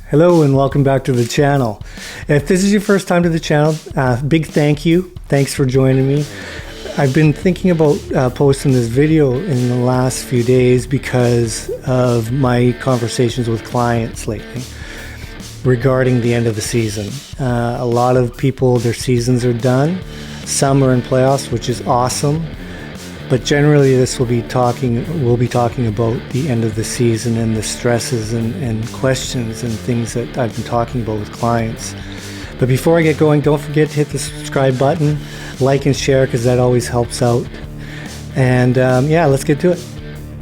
Hello and welcome back to the channel. If this is your first time to the channel, big thank you. Thanks for joining me. I've been thinking about posting this video in the last few days because of my conversations with clients lately regarding the end of the season. A lot of people, their seasons are done. Some are in playoffs, which is awesome. But generally, we'll be talking about the end of the season and the stresses and questions and things that I've been talking about with clients. But before I get going, don't forget to hit the subscribe button, like and share, because that always helps out. And let's get to it.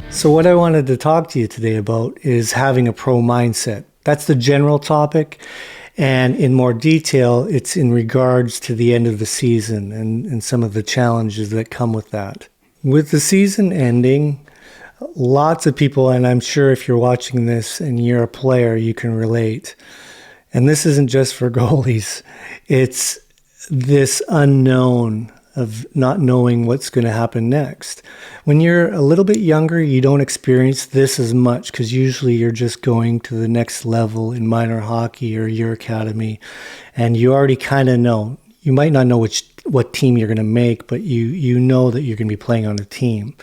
So what I wanted to talk to you today about is having a pro mindset. That's the general topic. And in more detail, it's in regards to the end of the season and some of the challenges that come with that. With the season ending, lots of people, and I'm sure if you're watching this and you're a player, you can relate. And this isn't just for goalies. It's this unknown of not knowing what's going to happen next. When you're a little bit younger, you don't experience this as much because usually you're just going to the next level in minor hockey or your academy, and you already kind of know. You might not know what team you're going to make, but you know that you're going to be playing on a team.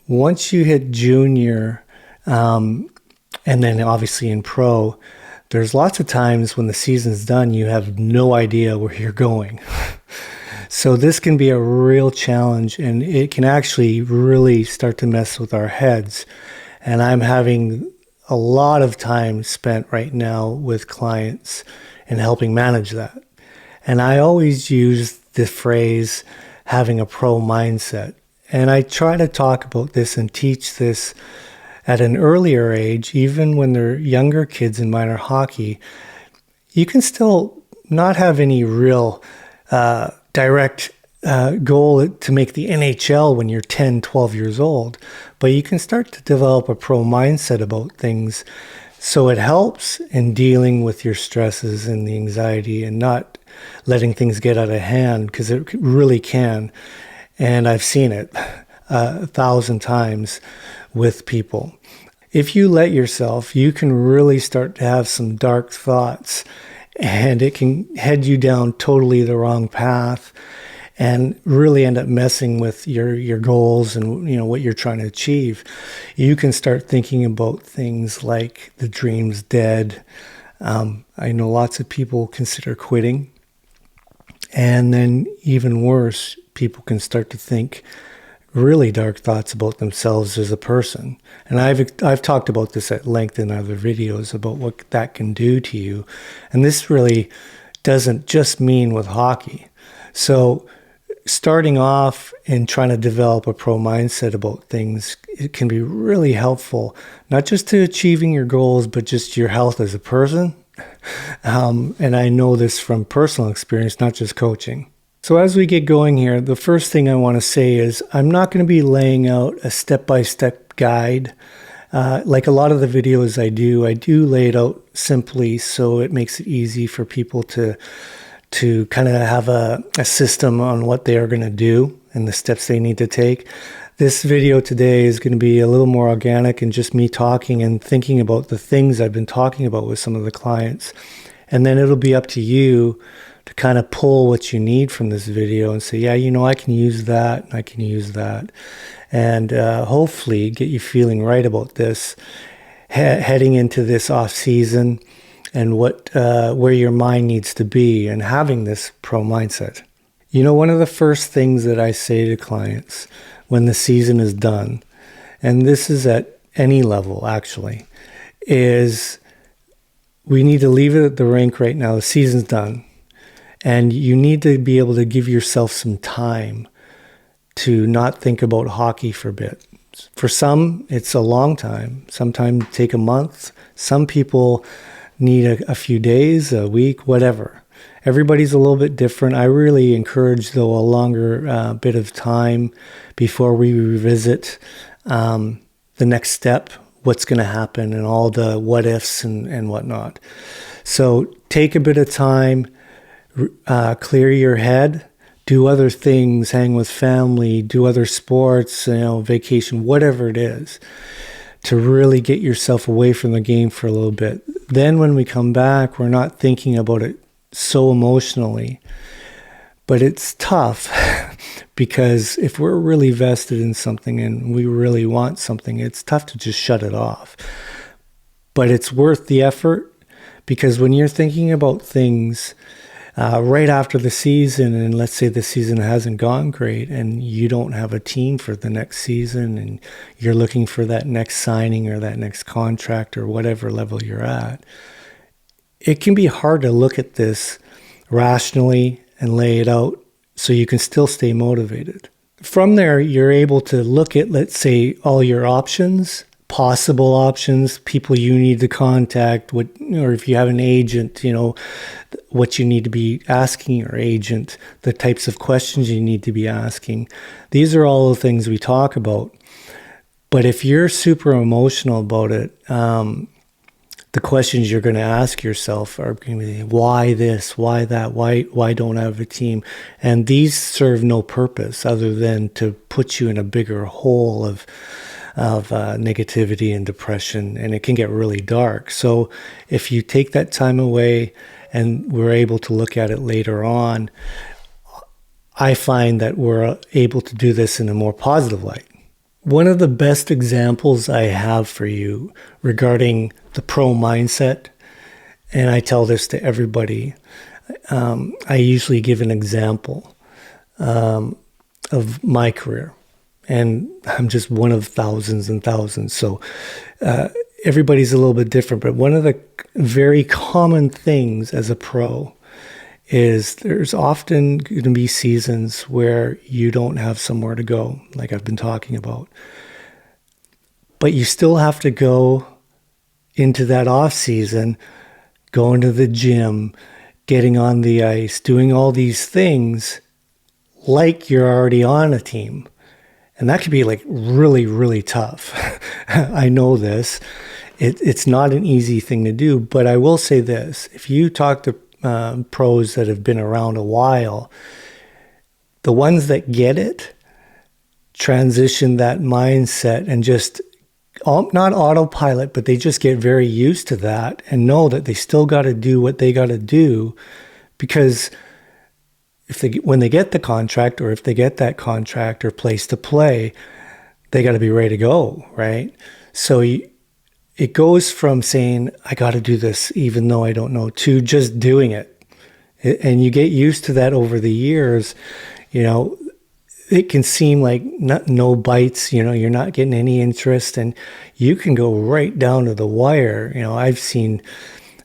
Once you hit junior, and then obviously in pro, there's lots of times when the season's done, you have no idea where you're going. So this can be a real challenge, and it can actually really start to mess with our heads. And I'm having a lot of time spent right now with clients and helping manage that. And I always use the phrase having a pro mindset. And I try to talk about this and teach this at an earlier age, even when they're younger kids in minor hockey. You can still not have any real direct goal to make the NHL when you're 10, 12 years old. But you can start to develop a pro mindset about things. So it helps in dealing with your stresses and the anxiety and not letting things get out of hand, because it really can. And I've seen it 1,000 times with people. If you let yourself, you can really start to have some dark thoughts, and it can head you down totally the wrong path and really end up messing with your goals and what you're trying to achieve. You can start thinking about things like the dream's dead. I know lots of people consider quitting. And then even worse, people can start to think really dark thoughts about themselves as a person. And I've talked about this at length in other videos about what that can do to you. And this really doesn't just mean with hockey. So starting off and trying to develop a pro mindset about things, it can be really helpful, not just to achieving your goals, but just your health as a person. And I know this from personal experience, not just coaching. So as we get going here, the first thing I want to say is I'm not going to be laying out a step-by-step guide. Like a lot of the videos I do lay it out simply so it makes it easy for people to kind of have a system on what they are going to do and the steps they need to take. This video today is going to be a little more organic and just me talking and thinking about the things I've been talking about with some of the clients. And then it'll be up to you to kind of pull what you need from this video and say, yeah, I can use that, and I can use that. And hopefully get you feeling right about this, heading into this off season and where your mind needs to be and having this pro mindset. One of the first things that I say to clients when the season is done, and this is at any level actually, is we need to leave it at the rink right now. The season's done. And you need to be able to give yourself some time to not think about hockey for a bit. For some, it's a long time. Sometimes take a month. Some people need a few days, a week, whatever. Everybody's a little bit different. I really encourage, though, a longer bit of time before we revisit the next step, what's going to happen, and all the what ifs and whatnot. So take a bit of time, clear your head, do other things, hang with family, do other sports, vacation, whatever it is. to really get yourself away from the game for a little bit. Then when we come back, we're not thinking about it so emotionally. But it's tough because if we're really vested in something and we really want something, it's tough to just shut it off. But it's worth the effort, because when you're thinking about things right after the season, and let's say the season hasn't gone great and you don't have a team for the next season and you're looking for that next signing or that next contract or whatever level you're at, it can be hard to look at this rationally and lay it out so you can still stay motivated. From there, you're able to look at, let's say, all your options, possible options, people you need to contact, or if you have an agent, what you need to be asking your agent, the types of questions you need to be asking. These are all the things we talk about. But if you're super emotional about it, the questions you're going to ask yourself are going to be, why this, why that, why don't I have a team? And these serve no purpose other than to put you in a bigger hole of negativity and depression, and it can get really dark. So if you take that time away and we're able to look at it later on, I find that we're able to do this in a more positive light. One of the best examples I have for you regarding the pro mindset, and I tell this to everybody, I usually give an example of my career. And I'm just one of thousands and thousands. So everybody's a little bit different. But one of the very common things as a pro is there's often going to be seasons where you don't have somewhere to go, like I've been talking about. But you still have to go into that off season, going to the gym, getting on the ice, doing all these things like you're already on a team. And that could be like really, really tough. I know this. It's not an easy thing to do, but I will say this. If you talk to pros that have been around a while, the ones that get it, transition that mindset and just, not autopilot, but they just get very used to that and know that they still got to do what they got to do, because when they get the contract, or if they get that contract or place to play, they got to be ready to go, right? So it goes from saying, I got to do this even though I don't know, to just doing it. And you get used to that over the years. It can seem like no bites, you're not getting any interest, and you can go right down to the wire. I've seen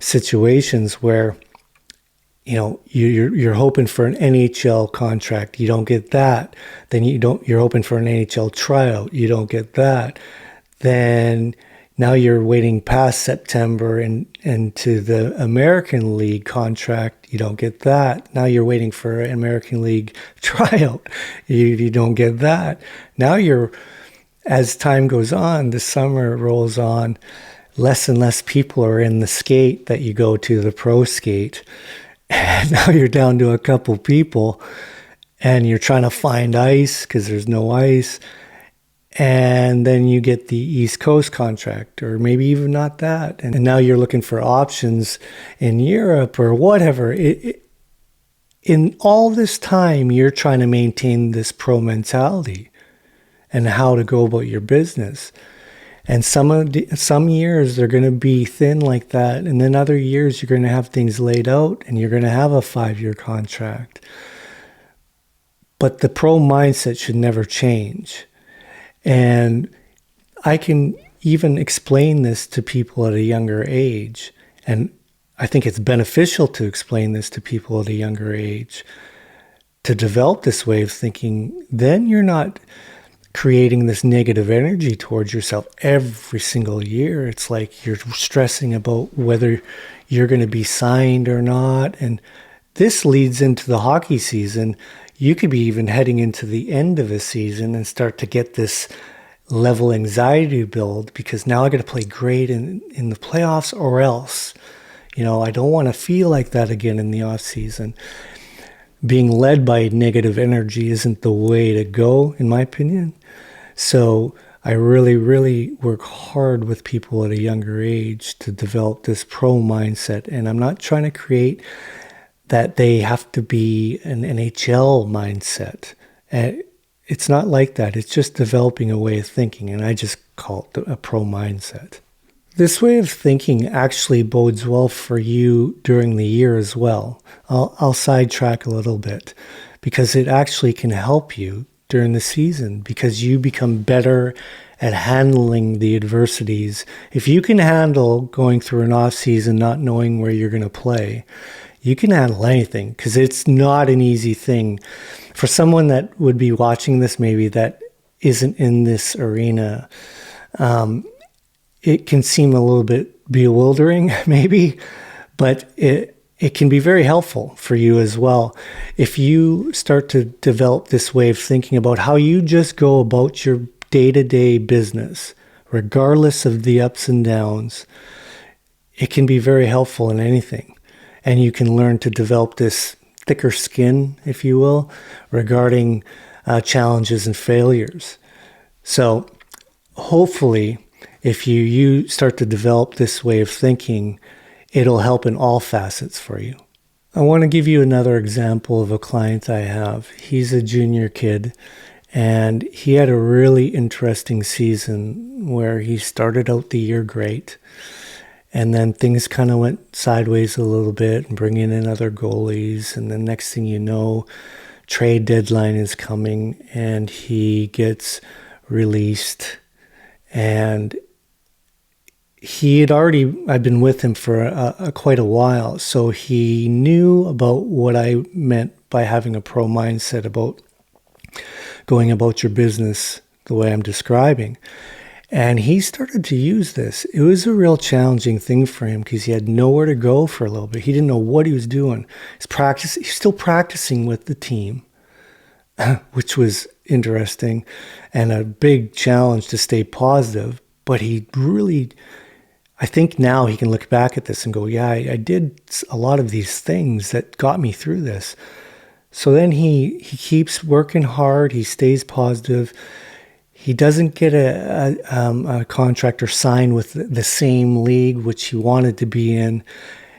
situations where you're hoping for an NHL contract, you don't get that. Then you're hoping for an NHL tryout, you don't get that. Then now you're waiting past September and to the American League contract, you don't get that. Now you're waiting for an American League tryout, you don't get that. Now as time goes on, the summer rolls on, less and less people are in the skate that you go to, the pro skate. And now you're down to a couple people and you're trying to find ice because there's no ice. And then you get the East Coast contract, or maybe even not that. And now you're looking for options in Europe or whatever. In all this time, you're trying to maintain this pro mentality and how to go about your business. And some years they're going to be thin like that. And then other years you're going to have things laid out and you're going to have a 5-year contract. But the pro mindset should never change. And I can even explain this to people at a younger age. And I think it's beneficial to explain this to people at a younger age, to develop this way of thinking. Then you're not creating this negative energy towards yourself every single year. It's like you're stressing about whether you're going to be signed or not. And this leads into the hockey season. You could be even heading into the end of a season and start to get this level anxiety build, because now I got to play great in the playoffs or else. I don't want to feel like that again in the off season. Being led by negative energy isn't the way to go, in my opinion. So I really, really work hard with people at a younger age to develop this pro mindset. And I'm not trying to create that they have to be an NHL mindset. It's not like that. It's just developing a way of thinking. And I just call it a pro mindset. This way of thinking actually bodes well for you during the year as well. I'll sidetrack a little bit because it actually can help you during the season because you become better at handling the adversities. If you can handle going through an off season, not knowing where you're going to play, you can handle anything because it's not an easy thing. For someone that would be watching this, maybe that isn't in this arena, it can seem a little bit bewildering, maybe, but it can be very helpful for you as well. If you start to develop this way of thinking about how you just go about your day-to-day business, regardless of the ups and downs, it can be very helpful in anything. And you can learn to develop this thicker skin, if you will, regarding challenges and failures. So hopefully, if you start to develop this way of thinking, it'll help in all facets for you. I want to give you another example of a client I have. He's a junior kid, and he had a really interesting season where he started out the year great, and then things kind of went sideways a little bit and bringing in other goalies, and the next thing you know, trade deadline is coming, and he gets released, and I'd been with him for quite a while, so he knew about what I meant by having a pro mindset about going about your business the way I'm describing. And he started to use this. It was a real challenging thing for him because he had nowhere to go for a little bit. He didn't know what he was doing. He's still practicing with the team, which was interesting and a big challenge to stay positive. But he really, I think now he can look back at this and go, yeah, I did a lot of these things that got me through this. So then he keeps working hard. He stays positive. He doesn't get a contract or sign with the same league, which he wanted to be in.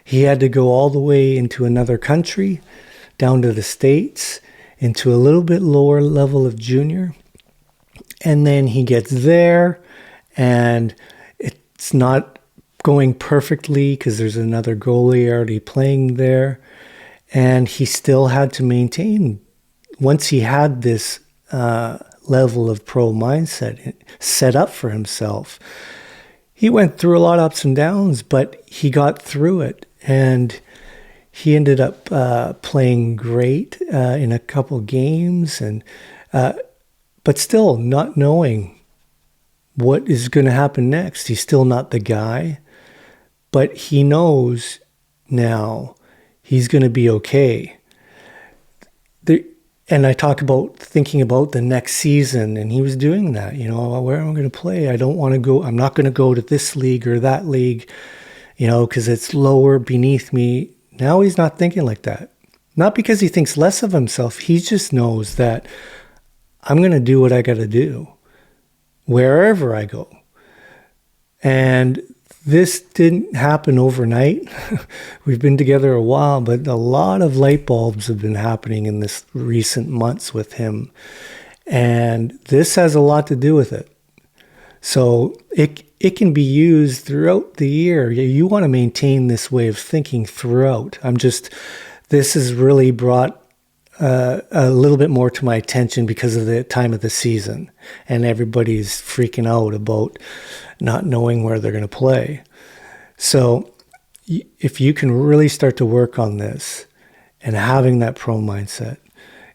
He had to go all the way into another country, down to the States, into a little bit lower level of junior. And then he gets there, and it's not going perfectly because there's another goalie already playing there. And he still had to maintain, once he had this level of pro mindset set up for himself, he went through a lot of ups and downs, but he got through it. And he ended up playing great in a couple games, and but still not knowing what is going to happen next. He's still not the guy, but he knows now he's going to be okay. And I talk about thinking about the next season, and he was doing that. You know, where am I going to play? I don't want to go. I'm not going to go to this league or that league, you know, because it's lower beneath me. Now he's not thinking like that. Not because he thinks less of himself. He just knows that I'm going to do what I got to do wherever I go. And this didn't happen overnight. We've been together a while, but a lot of light bulbs have been happening in this recent months with him. And this has a lot to do with it. So it can be used throughout the year. You want to maintain this way of thinking throughout. This has really brought a little bit more to my attention because of the time of the season, and everybody's freaking out about not knowing where they're going to play. So if you can really start to work on this and having that pro mindset,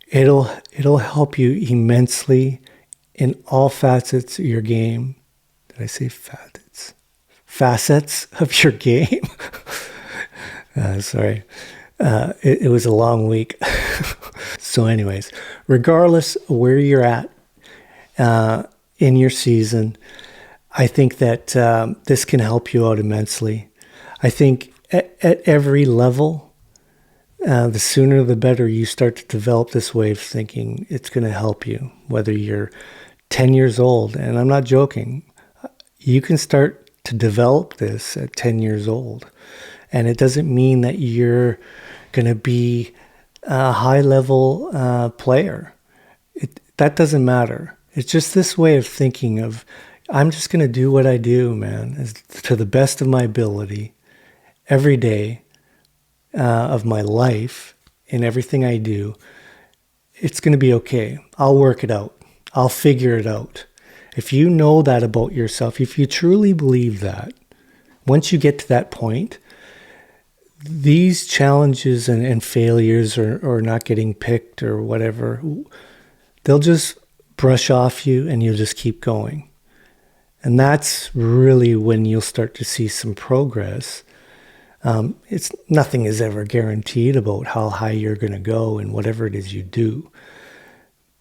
it'll help you immensely in all facets of your game. Did I say facets? Facets of your game. Sorry. It was a long week. So anyways, regardless of where you're at in your season, I think that this can help you out immensely. I think at every level, the sooner the better you start to develop this way of thinking, it's going to help you. Whether you're 10 years old. And I'm not joking. You can start to develop this at 10 years old. And it doesn't mean that you're going to be a high-level player. That doesn't matter. It's just this way of thinking of, I'm just going to do what I do, man, to the best of my ability every day of my life, in everything I do. It's going to be okay. I'll work it out. I'll figure it out. If you know that about yourself, if you truly believe that, once you get to that point, these challenges and failures or not getting picked or whatever, they'll just brush off you and you'll just keep going. And that's really when you'll start to see some progress. Nothing is ever guaranteed about how high you're going to go and whatever it is you do.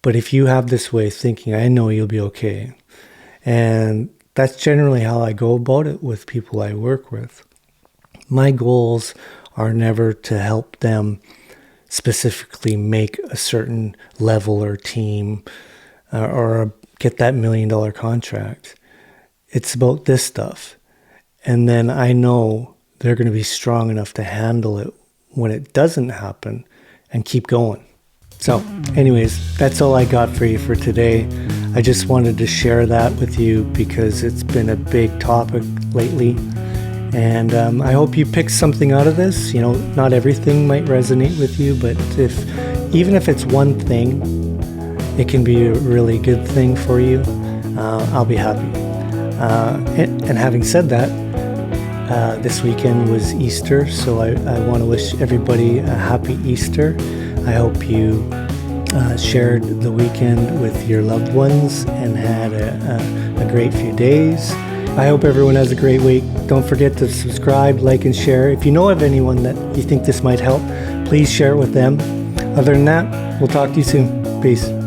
But if you have this way of thinking, I know you'll be okay. And that's generally how I go about it with people I work with. My goals are never to help them specifically make a certain level or team or get that $1 million contract. It's about this stuff. And then I know they're going to be strong enough to handle it when it doesn't happen and keep going. So anyways, that's all I got for you for today. I just wanted to share that with you because it's been a big topic lately. And I hope you pick something out of this. You know, not everything might resonate with you, but even if it's one thing, it can be a really good thing for you. I'll be happy. And having said that, this weekend was Easter, so I want to wish everybody a happy Easter. I hope you shared the weekend with your loved ones and had a great few days. I hope everyone has a great week. Don't forget to subscribe, like, and share. If you know of anyone that you think this might help, please share it with them. Other than that, we'll talk to you soon. Peace.